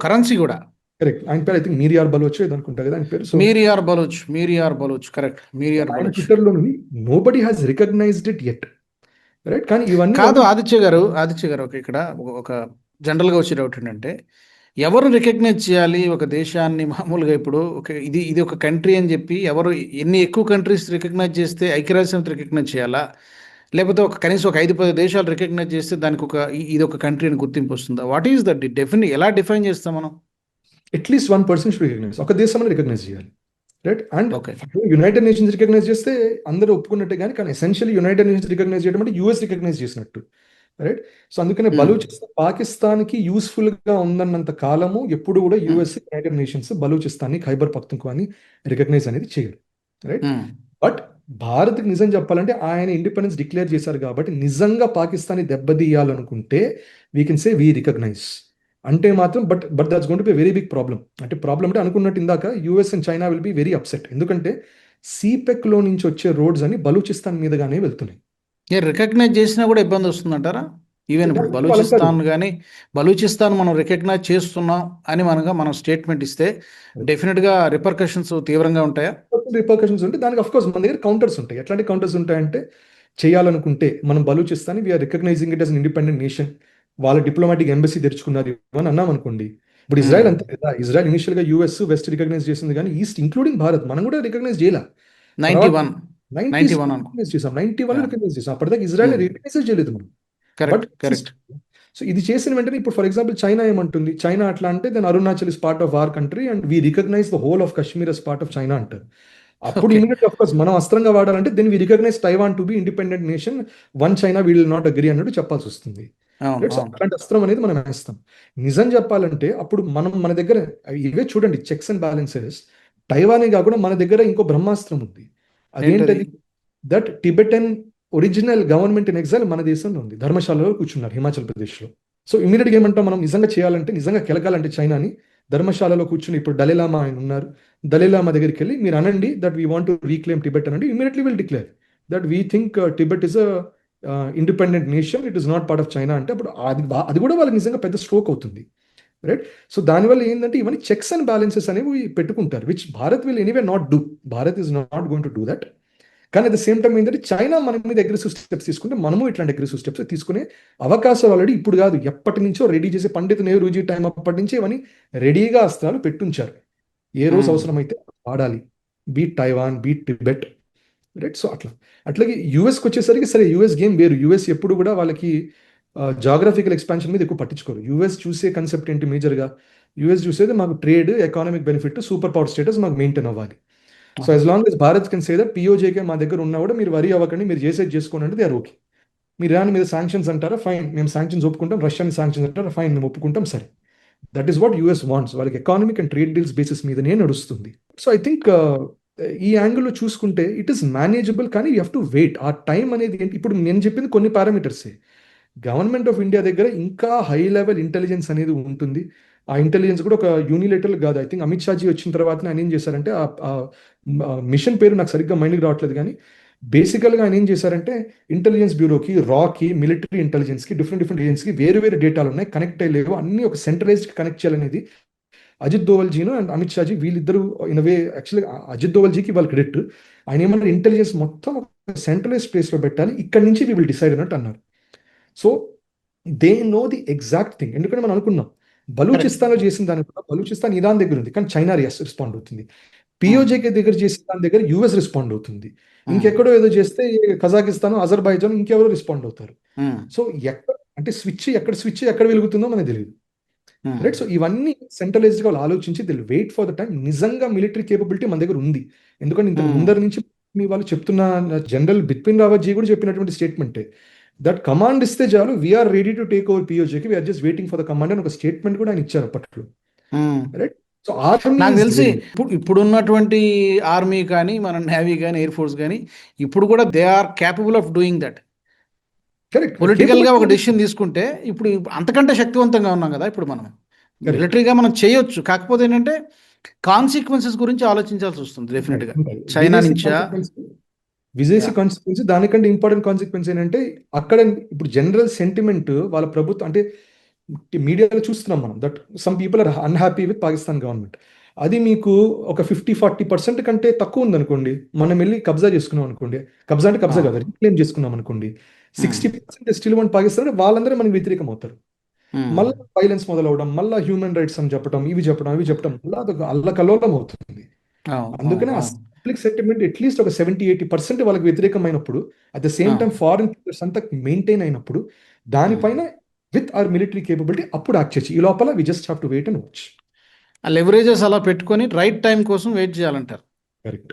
Speaker 1: కరెన్సీ కూడా
Speaker 2: కరెక్ట్. ఆయన పేరు ఐ థింక్ మీరియార్ బలోచ్ ఏదో అనుకుంటా కదా ఆయన పేరు. So
Speaker 1: Miryar Baloch correct, Miryar Baloch.
Speaker 2: Twitter లో nobody has recognised it yet, right? కానీ ఇవన్నీ
Speaker 1: కాదు. ఆదిత్య గారు ఇక్కడ ఒక జనరల్ గా వచ్చే డౌట్ ఏంటంటే, ఎవరు రికగ్నైజ్ చేయాలి ఒక దేశాన్ని? మామూలుగా ఇప్పుడు ఇది ఒక కంట్రీ అని చెప్పి ఎవరు, ఎన్ని ఎక్కువ కంట్రీస్ రికగ్నైజ్ చేస్తే ఐక్యరాజ్య సమితి రికగ్నైజ్ చేయాలా, లేకపోతే కనీసం ఒక 5-10 దేశాలు రికగ్నైజ్ చేస్తే దానికి ఇది ఒక కంట్రీ అని గుర్తింపు వస్తుందా? వాట్ ఈస్ దట్ ఎలా డిఫైన్ చేస్తాం మనం?
Speaker 2: అట్లీస్ట్ 1% షుడ్ రికగ్నైజ్, ఒక దేశం రికగ్నైజ్ చేయాలి, right? And United Nations recognise చేస్తే అందరూ ఒప్పుకున్నట్టే, కానీ ఎసెన్షియల్లీ యునైటెడ్ నేషన్స్ రికగ్నైజ్ చేయడం అంటే యూఎస్ రికగ్నైజ్ చేసినట్టు, రైట్? సో అందుకనే బలూచిస్తాన్ పాకిస్తాన్ కి యూస్ఫుల్ గా ఉందన్నంత కాలము ఎప్పుడు కూడా యుఎస్, యునైటెడ్ నేషన్స్ బలూచిస్తాన్ని, ఖైబర్ పఖ్తుంఖ్వాని రికగ్నైజ్ అనేది చేయరు, రైట్? బట్ భారత్కి నిజం చెప్పాలంటే ఆయన ఇండిపెండెన్స్ డిక్లేర్ చేశారు కాబట్టి నిజంగా పాకిస్తాన్ని దెబ్బతీయాలనుకుంటే we can say we recognise అంటే మాత్రం but that's going to be very big problem. అంటే ప్రాబ్లం అంటే అనుకున్నట్టు ఇందాక US and China will be very upset. ఎందుకంటే సిపెక్ లో నుంచి వచ్చే రోడ్స్ అని బలూచిస్తాన్ మీదగానే వెళ్తున్నాయి.
Speaker 1: రికగ్నైజ్ చేసినా కూడా ఇబ్బంది వస్తుందంటారా? ఈవెన్ ఇప్పుడు బలూచిస్తాన్ మనం రికగ్నైజ్ చేస్తున్నాం అని మనం స్టేట్మెంట్ ఇస్తే డెఫినెట్గా రిపర్కషన్స్ తీవ్రంగా ఉంటాయా?
Speaker 2: రిపర్కషన్స్ ఉంటే దానికి అఫ్ కోర్స్ మన దగ్గర కౌంటర్స్ ఉంటాయి. ఎట్లాంటి కౌంటర్స్ ఉంటాయంటే చేయాలనుకుంటే మనం Balochistan we are recognising it as an independent nation, వాళ్ళ డిప్లొమాటిక్ ఎంబసీ తెరుచుకున్నారు అని అన్నాం అనుకోండి. ఇప్పుడు ఇజ్రాయెల్ అంతే కదా, ఇజ్రాయెల్ ఇనిషియల్ గా యూఎస్ వెస్ట్ రికగ్నైజ్ చేసింది కానీ ఈస్ట్ ఇంక్లూడింగ్ భారత్ మనం కూడా రికగ్నైజ్ చేయాలి.
Speaker 1: 91
Speaker 2: రికగ్నైజ్ చేసాం, 91 రికగ్నైజ్ చేసాం. అప్పటిదాకా ఇజ్రాయెల్ రికగ్నైజ్ చేయలేదు మనం.
Speaker 1: కరెక్ట్.
Speaker 2: సో ఇది చేసిన వెంటనే ఇప్పుడు ఫర్ ఎగ్జాంపుల్ చైనా ఏమంటుంది, చైనా అట్లా అంటే then Arunachal is part of our country and we recognise the whole of Kashmir as part of China అంటారు. అప్పుడు ఇమీడియట్ ఆఫ్ కోర్స్ మనం అస్త్రంగా వాడాలంటే then we recognise Taiwan to be independent nation, one China will not agree అన్నట్టు చెప్పాల్సి వస్తుంది. అలాంటి అస్త్రం అనేది మనం వేస్తాం. నిజం చెప్పాలంటే అప్పుడు మనం మన దగ్గర ఇవే చూడండి చెక్స్ అండ్ బ్యాలెన్సెస్. తైవానే కాకుండా మన దగ్గర ఇంకో బ్రహ్మాస్త్రం ఉంది. అదేంటది? That Tibetan original government in exhale మన దేశంలో ఉంది, ధర్మశాలలో కూర్చున్నారు హిమాచల్ ప్రదేశ్లో. సో ఇమీడియట్గా ఏమంటాం మనం నిజంగా చేయాలంటే, నిజంగా కెలకాలంటే చైనాని ధర్మశాలలో కూర్చుని, ఇప్పుడు దలైలామా ఆయన ఉన్నారు, దలైలామా దగ్గరికి వెళ్ళి మీరు అనండి that we want to reclaim Tibet అనండి, immediately will declare that we think Tibet is a independent nation, it is not part of China అంటే అప్పుడు అది కూడా వాళ్ళకి నిజంగా పెద్ద స్ట్రోక్ అవుతుంది, రైట్? సో దానివల్ల ఏంటంటే ఇవన్నీ చెక్స్ అండ్ బ్యాలెన్సెస్ అనేవి పెట్టుకుంటారు, which Bharat will anyway not do. Bharat is not going to do that. కానీ అట్ ద సేమ్ టైం ఏంటంటే చైనా మన మీద అగ్రెసివ్ స్టెప్స్ తీసుకుంటే మనము ఇట్లాంటి అగ్రెసివ్ స్టెప్స్ తీసుకునే అవకాశాలు ఆల్రెడీ ఇప్పుడు కాదు ఎప్పటి నుంచో రెడీ చేసి, పండిత్ నెహ్రూజీ టైం అప్పటి నుంచి ఇవన్నీ రెడీగా అస్త్రాలు పెట్టుంచారు. ఏ రోజు అవసరమైతే వాడాలి, beat Taiwan, beat Tibet, right? So అట్లాగే యూఎస్కి వచ్చేసరికి సరే యూఎస్ గేమ్ వేరు. యూఎస్ ఎప్పుడు కూడా వాళ్ళకి జాగ్రఫికల్ ఎక్స్పాన్షన్ మీద ఎక్కువ పట్టించుకోరు. యూఎస్ చూసే కన్సెప్ట్ ఏంటి మేజర్గా? యూఎస్ చూసేది మాకు trade, economic benefit, super power status మాకు మెయింటైన్ అవ్వాలి. So as long as Bharat can say that PoJK మా దగ్గర ఉన్నా కూడా మీరు వరీ అవ్వకండి, మీరు చేసేది చేసుకోండి అంటే దే ఆర్ ఓకే. మీరు ఇరాన్ మీద శాంక్షన్స్ అంటారా, ఫైన్, మేము శాంక్షన్స్ ఒప్పుకుంటాం. రష్యన్ శాంక్షన్స్ అంటారా, ఫైన్, మేము ఒప్పుకుంటాం, సరే. That is what US wants. వాళ్ళకి economic and trade deals basis మీదనే నడుస్తుంది. సో ఐ థింక్ ఈ యాంగిల్లో చూసుకుంటే ఇట్ ఈస్ మేనేజబుల్, కానీ యూ హ్యావ్ టు వెయిట్. ఆ టైం అనేది ఏంటి? ఇప్పుడు నేను చెప్పింది కొన్ని పారామీటర్సే. గవర్నమెంట్ ఆఫ్ ఇండియా దగ్గర ఇంకా హై లెవెల్ ఇంటెలిజెన్స్ అనేది ఉంటుంది. ఆ ఇంటెలిజెన్స్ కూడా ఒక యూనిలేటరల్ కాదు. ఐ థింక్ అమిత్ షాజీ వచ్చిన తర్వాత ఆయన ఏం చేశారంటే, ఆ మిషన్ పేరు నాకు సరిగ్గా మైండ్కి రావట్లేదు, కానీ బేసికల్గా ఆయన ఏం చేశారంటే ఇంటెలిజెన్స్ బ్యూరోకి, రాకి, మిలిటరీ ఇంటెలిజెన్స్కి, డిఫరెంట్ ఏజెన్సీకి వేరు డేటాలు ఉన్నాయి, కనెక్ట్ అయ్యలేవు, అన్ని ఒక సెంట్రలైజ్డ్ కనెక్ట్ చేయాలనేది అజిత్ దోవల్జీను అండ్ అమిత్ షాజీ వీళ్ళిద్దరూ ఇన్ వే, యాక్చువల్గా అజిత్ దోవల్జీకి వాళ్ళ క్రెడిట్. ఆయన ఏమన్నా ఇంటెలిజెన్స్ మొత్తం ఒక సెంట్రలైజ్డ్ ప్లేస్లో పెట్టాలి, ఇక్కడ నుంచి వీ విల్ డిసైడ్ అన్నట్టు అన్నారు. So they know the exact thing. ఎందుకంటే మనం అనుకున్నాం బలూచిస్తాన్లో చేసిన దాని కూడా బలూచిస్తాన్ ఇరాన్ దగ్గర ఉంది, కానీ చైనా రెస్పాండ్ అవుతుంది. పిఓజేకే దగ్గర చేసిన దాని దగ్గర యూఎస్ రెస్పాండ్ అవుతుంది. ఇంకెక్కడో ఏదో చేస్తే కజాకిస్తాన్, అజర్బైజాన్ ఇంకెవరో రెస్పాండ్ అవుతారు. సో ఎక్కడ స్విచ్ ఎక్కడ వెలుగుతుందో మనకు తెలియదు, రైట్? సో ఇవన్నీ సెంట్రలైజ్డ్ గా వాళ్ళు ఆలోచించి they'll wait for the time. నిజంగా మిలిటరీ కేపబిలిటీ మన దగ్గర ఉంది. ఎందుకంటే ఇంత ముందర నుంచి మీ వాళ్ళు చెప్తున్న, జనరల్ బిపిన్ రావత్ జీ కూడా చెప్పినటువంటి స్టేట్మెంటే దట్ కమాండ్ ఇస్తే చాలు, we are ready to take over పిఓజేకి, we are just waiting for the command అని ఒక స్టేట్మెంట్ కూడా ఆయన ఇచ్చారు అప్పట్లో, రైట్? సో
Speaker 1: నాకు తెలిసి ఇప్పుడున్నటువంటి ఆర్మీ కానీ, మన నేవీ కానీ, ఎయిర్ ఫోర్స్ కానీ ఇప్పుడు కూడా they are capable of doing that. Political గా ఒక డెసిషన్ తీసుకుంటే ఇప్పుడు అంతకంటే శక్తివంతంగా ఉన్నాం కదా. ఇప్పుడు మనం మిలిటరీగా మనం చేయొచ్చు, కాకపోతే ఏంటంటే కాన్సిక్వెన్సెస్ గురించి ఆలోచించాల్సి వస్తుంది డెఫినెట్ గా. చైనా నుంచా
Speaker 2: విదేశీ కాన్సిక్వెన్స్, దానికంటే ఇంపార్టెంట్ కాన్సిక్వెన్స్ ఏంటంటే అక్కడ ఇప్పుడు జనరల్ సెంటిమెంట్ వాళ్ళ ప్రభుత్వం, అంటే మీడియాలో చూస్తున్నాం మనం that some people are unhappy with Pakistan government. అది మీకు ఒక 50-40% కంటే తక్కువ ఉందనుకోండి, మనం వెళ్ళి కబ్జా చేసుకున్నాం అనుకోండి, కబ్జా అంటే కబ్జా కాదు, రీక్లెయిమ్ చేసుకున్నాం అనుకోండి, 60% స్టిల్ వన్ పాకిస్తాన్ అంటే వాళ్ళందరూ మనకి వ్యతిరేకం అవుతారు. మళ్ళీ వైలెన్స్ మొదలవడం, మళ్ళీ హ్యూమన్ రైట్స్ అని చెప్పడం, ఇవి చెప్పడం మళ్ళీ అదొక అల్లకల్లోలం అవుతుంది. అందుకనే ఆ పబ్లిక్ సెంటిమెంట్ అట్లీస్ట్ ఒక 70-80% వాళ్ళకి వ్యతిరేకమైనప్పుడు, at the same time foreign peoples అంతా మెయింటైన్ అయినప్పుడు, దానిపైన విత్ ఆర్ మిలిటరీ కేపబిలిటీ అప్పుడు యాక్ట్ చేయొచ్చు. ఈ లోపల we just have to wait and watch.
Speaker 1: ఆ లెవరేజెస్ అలా పెట్టుకొని రైట్ టైం కోసం వెయిట్ చేయాలంటారు.
Speaker 2: కరెక్ట్.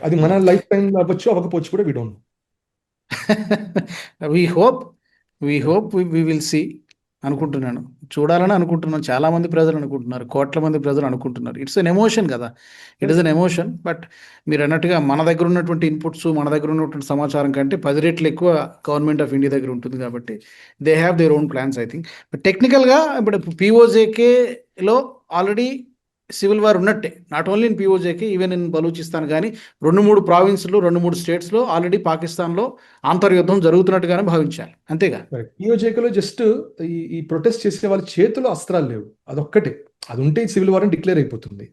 Speaker 2: అది మన లైఫ్ టైం అవ్వచ్చు, అవ్వకపోవచ్చు కూడా, we don't know.
Speaker 1: We hope we will see. అనుకుంటున్నాను, చూడాలని అనుకుంటున్నాను. చాలామంది ప్రజలు అనుకుంటున్నారు, కోట్ల మంది ప్రజలు అనుకుంటున్నారు. ఇట్స్ ఎన్ ఎమోషన్ కదా, it is an emotion. But మీరు అన్నట్టుగా మన దగ్గర ఉన్నటువంటి ఇన్పుట్స్, మన దగ్గర ఉన్నటువంటి సమాచారం కంటే 10 రెట్లు ఎక్కువ గవర్నమెంట్ ఆఫ్ ఇండియా దగ్గర ఉంటుంది కాబట్టి they have their own plans I think. But టెక్నికల్గా ఇప్పుడు POJKలో ఆల్రెడీ సివిల్ వార్ ఉన్నట్టే. Not only in POJK, even in Balochistan కానీ 2-3 ప్రావిన్స్లో 2-3 స్టేట్స్లో ఆల్రెడీ పాకిస్తాన్లో ఆంతర్యుద్ధం జరుగుతున్నట్టుగానే భావించాలి, అంతేగా.
Speaker 2: పిఓజేకేలో జస్ట్ ఈ ప్రొటెస్ట్ చేసే వాళ్ళ చేతిలో అస్త్రాలు లేవు, అదొక్కటే. అది ఉంటే సివిల్ వార్ అని డిక్లేర్ అయిపోతుంది.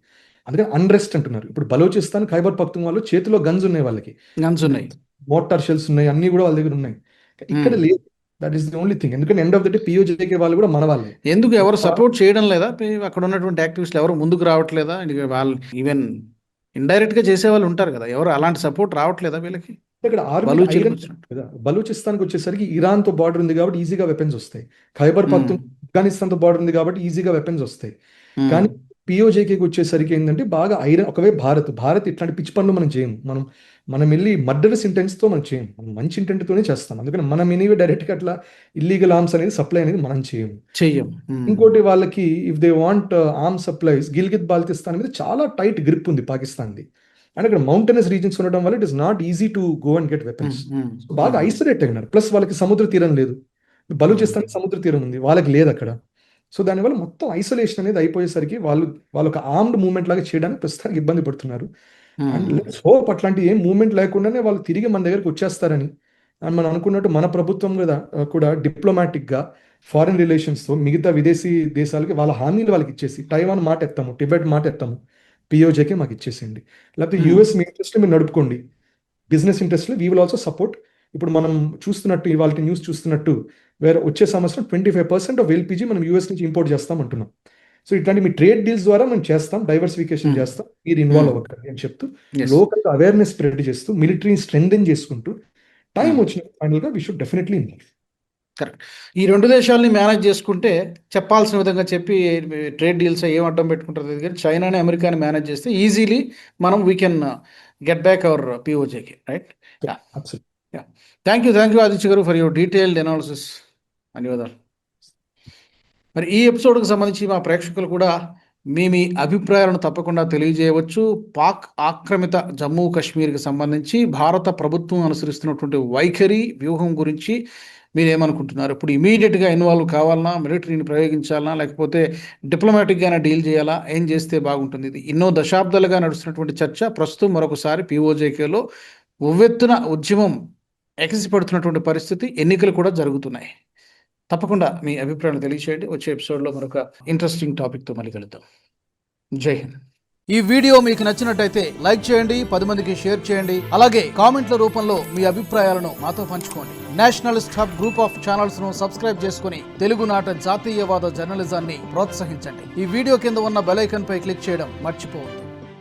Speaker 2: అందుకని అన్రెస్ట్ అంటున్నారు. ఇప్పుడు బలోచిస్తాన్, ఖైబర్ పఖ్తూన్ఖ్వాలో చేతిలో గన్స్ ఉన్నాయి, వాళ్ళకి
Speaker 1: గన్స్ ఉన్నాయి,
Speaker 2: మోటార్ షెల్స్ ఉన్నాయి, అన్ని కూడా వాళ్ళ దగ్గర ఉన్నాయి. ఇక్కడ లేదు. That is the only thing. ఎందుకంటే end of the day POJK వాళ్ళు కూడా మన వాళ్ళే.
Speaker 1: ఎందుకు ఎవరు సపోర్ట్ చేయడం లేదా? అక్కడ ఉన్నటువంటి యాక్టివిస్టులు ఎవరు ముందుకు రావట్లేదా? వాళ్ళు ఈవెన్ ఇండైరెక్ట్గా చేసే వాళ్ళు ఉంటారు కదా, ఎవరు అలాంటి సపోర్ట్ రావట్లేదా వీళ్ళకి?
Speaker 2: ఇక్కడ బలూచిస్తాన్కి వచ్చేసరికి ఇరాన్తో బార్డర్ ఉంది కాబట్టి ఈజీగా వెపన్స్ వస్తాయి. ఖైబర్ పఖ్తూన్ ఆఫ్ఘనిస్తాన్తో బార్డర్ ఉంది కాబట్టి ఈజీగా వెపన్స్ వస్తాయి. కానీ POJKకి వచ్చేసరికి ఏంటంటే బాగా ఐరన్. ఒకవే భారత్ ఇట్లాంటి పిచ్చి పనులు మనం చేయము. మనం వెళ్ళి మర్డరస్ ఇంటెంట్స్తో మనం చేయము, మనం మంచి ఇంటెంట్తోనే చేస్తాం. అందుకని మనం ఎనీవే డైరెక్ట్గా అట్లా ఇల్లీగల్ ఆర్మ్స్ అనేది సప్లై అనేది మనం చెయ్యం. ఇంకోటి, వాళ్ళకి if they want arm supplies, Gilgit Baltistan మీద చాలా టైట్ గ్రిప్ ఉంది పాకిస్తాన్ది. అండ్ అక్కడ మౌంటైనస్ రీజన్స్ ఉండడం వల్ల it is not easy to go and get weapons. బాగా ఐసోలేట్ అయినారు. ప్లస్ వాళ్ళకి సముద్ర తీరం లేదు. బలూచిస్తాన్ సముద్ర తీరం ఉంది, వాళ్ళకి లేదు అక్కడ. సో దానివల్ల మొత్తం ఐసోలేషన్ అనేది అయిపోయేసరికి వాళ్ళు ఒక ఆర్మ్డ్ మూవ్మెంట్ లాగా చేయడానికి ప్రస్తుతానికి ఇబ్బంది పడుతున్నారు. అండ్ లెట్స్ హోప్ అట్లాంటి ఏం మూవ్మెంట్ లేకుండానే వాళ్ళు తిరిగి మన దగ్గరకు వచ్చేస్తారని. అండ్ మనం అనుకున్నట్టు మన ప్రభుత్వం కూడా డిప్లొమాటిక్గా ఫారిన్ రిలేషన్స్తో మిగతా విదేశీ దేశాలకి వాళ్ళ హామీలు వాళ్ళకి ఇచ్చేసి, టైవాన్ మాట ఎత్తాము, టిబెట్ మాట ఎత్తాము, POJK మాకు ఇచ్చేసేయండి. లేకపోతే US మీ ఇంట్రెస్ట్ మీరు నడుపుకోండి, బిజినెస్ ఇంట్రెస్ట్లో వీ విల్ ఆల్సో సపోర్ట్. ఇప్పుడు మనం చూస్తున్నట్టు, ఇవాళ న్యూస్ చూస్తున్నట్టు, వేరే వచ్చే సంవత్సరం 25% ఆఫ్ LPG మనం US నుంచి ఇంపోర్ట్ చేస్తాం అంటున్నాం. సో ఇట్లాంటి మీ ట్రేడ్ డీల్స్ ద్వారా మనం చేస్తాం, డైవర్సిఫికేషన్ చేస్తాం, మీరు ఇన్వాల్వ్ అవ్వకండి అని చెప్తూ, లోకల్ అవేర్నెస్ స్ప్రెడ్ చేస్తూ, మిలిటరీని స్ట్రెంథెన్ చేసుకుంటూ, టైం వచ్చిన ఫైనల్గా we should definitely involve.
Speaker 1: Correct. ఈ 2 దేశాలని మేనేజ్ చేసుకుంటే చెప్పాల్సిన విధంగా చెప్పి ట్రేడ్ డీల్స్ ఏం అడ్డం పెట్టుకుంటారు, కానీ చైనాని అమెరికాని మేనేజ్ చేస్తే easily we can get back our POJK, right? Thank you Aditya గారు ఫర్ యువర్ డీటెయిల్డ్ అనాలిసిస్. ధన్యవాదాలు. మరి ఈ ఎపిసోడ్కి సంబంధించి మా ప్రేక్షకులు కూడా మీ అభిప్రాయాలను తప్పకుండా తెలియజేయవచ్చు. పాక్ ఆక్రమిత జమ్మూ కాశ్మీర్కి సంబంధించి భారత ప్రభుత్వం అనుసరిస్తున్నటువంటి వైఖరి, వ్యూహం గురించి మీరేమనుకుంటున్నారు? ఇప్పుడు ఇమీడియట్గా ఇన్వాల్వ్ కావాలన్నా, మిలిటరీని ప్రయోగించాలన్నా, లేకపోతే డిప్లొమాటిక్గానే డీల్ చేయాలా, ఏం చేస్తే బాగుంటుంది? ఇది ఎన్నో దశాబ్దాలుగా నడుస్తున్నటువంటి చర్చ ప్రస్తుతం మరొకసారి POJKలో ఉవ్వెత్తున ఉద్యమం ఎగసిపడుతున్నటువంటి పరిస్థితి, ఎన్నికలు కూడా జరుగుతున్నాయి. తప్పకుండా మీ అభిప్రాయాలు తెలియచేయండి. వచ్చే ఎపిసోడ్లో మరొక ఇంట్రెస్టింగ్ టాపిక్తో మళ్ళీ కలుద్దాం. జై హింద్. ఈ వీడియో మీకు నచ్చినట్టయితే లైక్ చేయండి, 10 మందికి షేర్ చేయండి. అలాగే కామెంట్ల రూపంలో మీ అభిప్రాయాలను మాతో పంచుకోండి. Nationalist hub group of channels ను సబ్స్క్రైబ్ చేసుకుని తెలుగునాట జాతీయవాద జర్నలిజాన్ని ప్రోత్సహించండి. ఈ వీడియో కింద ఉన్న బెల్ ఐకాన్ పై క్లిక్ చేయడం మర్చిపోవద్దు.